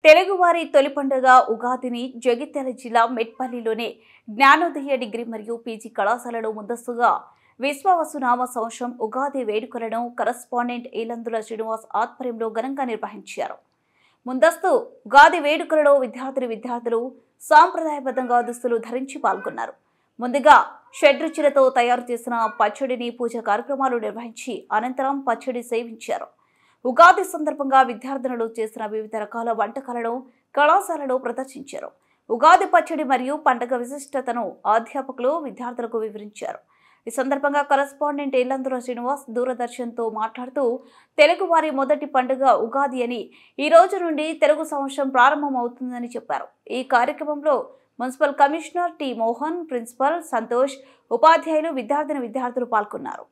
తెలుగువారి తొలి పండుగ ఉగాదిని జగిత్యాల జిల్లా మెట్పల్లిలోని జ్ఞానోదయ డిగ్రీ మరియు పీజీ కళాశాలలో ముందస్తుగా విశ్వావసునామ సంవత్సరం ఉగాది వేడుకలను కరస్పాండెంట్ ఈలందుల శ్రీనివాస్ ఆధ్వర్యంలో ఘనంగా నిర్వహించారు. ముందస్తు ఉగాది వేడుకలలో విద్యార్థులు సాంప్రదాయబద్ధంగా దుస్తులు ధరించి పాల్గొన్నారు. ముందుగా షడ్రుచులతో తయారు చేసిన పచ్చడిని పూజా కార్యక్రమాలు నిర్వహించి అనంతరం పచ్చడి సేవించారు. ఉగాది సందర్భంగా విద్యార్థులు చేసిన వివిధ రకాల వంటకాలను కళాశాలలో ప్రదర్శించారు. ఉగాది పచ్చడి మరియు పండుగ విశిష్టతను అధ్యాపకులు విద్యార్థులకు వివరించారు. ఈ సందర్భంగా కరస్పాండెంట్ ఈలందుల శ్రీనివాస్ దూరదర్శన్తో మాట్లాడుతూ తెలుగువారి మొదటి పండుగ ఉగాది అని ఈ రోజు నుండి తెలుగు సంవత్సరం ప్రారంభమవుతుందని చెప్పారు. ఈ కార్యక్రమంలో municipal commissioner T Mohan, principal Santosh, ఉపాధ్యాయులు, విద్యార్థులు పాల్గొన్నారు.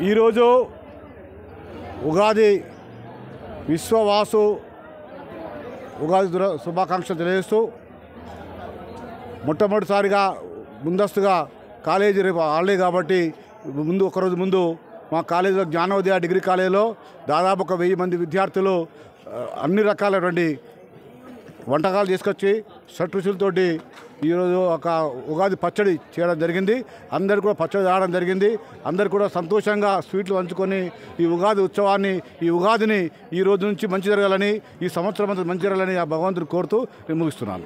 ఈరోజు ఉగాది విశ్వవాసు ఉగాది శుభాకాంక్షలు తెలియజేస్తూ మొట్టమొదటిసారిగా ముందస్తుగా కాలేజీ రేపు హాలిడే కాబట్టి ఒకరోజు ముందు మా కాలేజీలో జ్ఞానోదయ డిగ్రీ కాలేజీలో దాదాపు 1000 మంది విద్యార్థులు అన్ని రకాలైనటువంటి వంటకాలు తీసుకొచ్చి షడ్రుచులతోటి ఈరోజు ఒక ఉగాది పచ్చడి చేయడం జరిగింది. అందరు కూడా పచ్చడి తాగడం జరిగింది. అందరు కూడా సంతోషంగా స్వీట్లు పంచుకొని ఈ ఉగాది ఉత్సవాన్ని, ఈ ఉగాదిని ఈ రోజు నుంచి మంచి జరగాలని, ఈ సంవత్సరం అంతా మంచి జరగాలని ఆ భగవంతుని కోరుతూ నేను ముగిస్తున్నాను.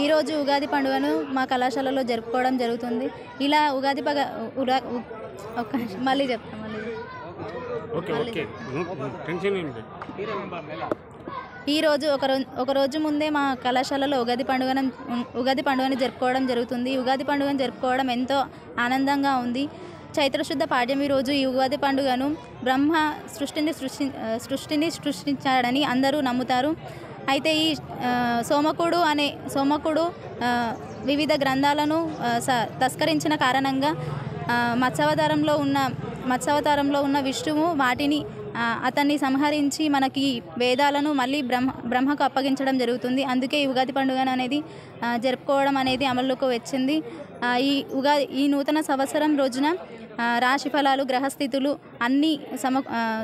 ఈరోజు ఉగాది పండుగను మా కళాశాలలో జరుపుకోవడం జరుగుతుంది. ఇలా ఉగాది మళ్ళీ చెప్తాం ఈరోజు ఒకరోజు ముందే మా కళాశాలలో ఉగాది పండుగను జరుపుకోవడం జరుగుతుంది. ఉగాది పండుగను జరుపుకోవడం ఎంతో ఆనందంగా ఉంది. చైత్రశుద్ధ పాడ్యమి రోజు ఈ ఉగాది పండుగను బ్రహ్మ సృష్టిని సృష్టించాడని అందరూ నమ్ముతారు. అయితే ఈ సోమకుడు వివిధ గ్రంథాలను తస్కరించిన కారణంగా మత్స్యావతారంలో ఉన్న విష్ణువు వాటిని అతన్ని సంహరించి మనకి వేదాలను మళ్ళీ బ్రహ్మకు అప్పగించడం జరుగుతుంది. అందుకే ఈ ఉగాది పండుగ అనేది జరుపుకోవడం అనేది అమల్లోకి వచ్చింది. ఈ నూతన సంవత్సరం రోజున రాశి ఫలాలు, గ్రహస్థితులు అన్నీ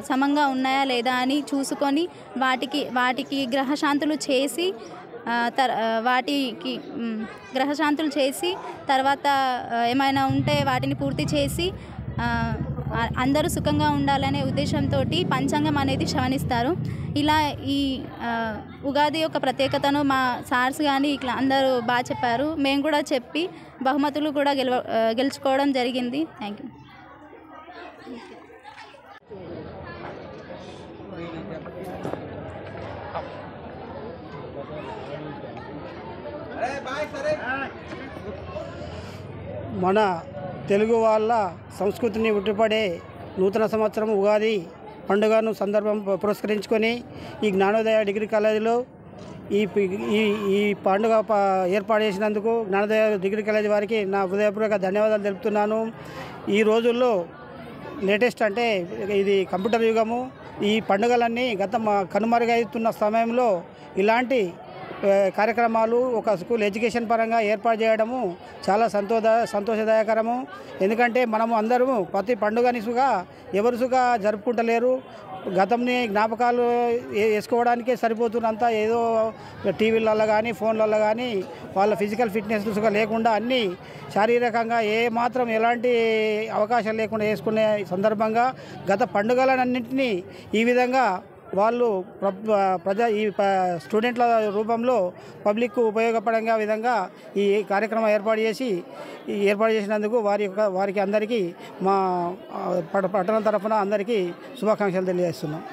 సమంగా ఉన్నాయా లేదా అని చూసుకొని వాటికి గ్రహశాంతులు చేసి గ్రహశాంతులు చేసి తర్వాత ఏమైనా ఉంటే వాటిని పూర్తి చేసి అందరూ సుఖంగా ఉండాలనే ఉద్దేశంతో పంచాంగం అనేది శ్రవణిస్తారు. ఇలా ఈ ఉగాది యొక్క ప్రత్యేకతను మా సార్స్ కానీ ఇట్లా అందరూ బాగా చెప్పారు. మేము కూడా చెప్పి బహుమతులు కూడా గెలుచుకోవడం జరిగింది. Thank you. మన తెలుగు వాళ్ళ సంస్కృతిని ఉట్టిపడే నూతన సంవత్సరం ఉగాది పండుగను సందర్భం పురస్కరించుకొని ఈ జ్ఞానోదయ డిగ్రీ కాలేజీలో ఈ పండుగ ఏర్పాటు చేసినందుకు జ్ఞానోదయ డిగ్రీ కాలేజీ వారికి నా హృదయపూర్వక ధన్యవాదాలు తెలుపుతున్నాను. ఈ రోజుల్లో లేటెస్ట్ అంటే ఇది కంప్యూటర్ యుగము. ఈ పండుగలన్నీ కనుమరుగవుతున్న సమయంలో ఇలాంటి కార్యక్రమాలు ఒక స్కూల్ ఎడ్యుకేషన్ పరంగా ఏర్పాటు చేయడము చాలా సంతోషదాయకరము. ఎందుకంటే మనము అందరము ప్రతి పండుగని ఎవరుసుగా జరుపుకుంటలేరు. గతంని జ్ఞాపకాలు వేసుకోవడానికే సరిపోతున్నంత ఏదో టీవీలలో కానీ ఫోన్లలో కానీ వాళ్ళ ఫిజికల్ ఫిట్నెస్ లేకుండా అన్నీ శారీరకంగా మాత్రం ఎలాంటి అవకాశం లేకుండా వేసుకునే సందర్భంగా గత పండుగలన్నింటినీ ఈ విధంగా వాళ్ళు స్టూడెంట్ల రూపంలో పబ్లిక్ ఉపయోగపడంగా విధంగా ఈ కార్యక్రమం ఏర్పాటు చేసినందుకు వారికి అందరికీ మా పట్టణం తరఫున అందరికీ శుభాకాంక్షలు తెలియజేస్తున్నాం.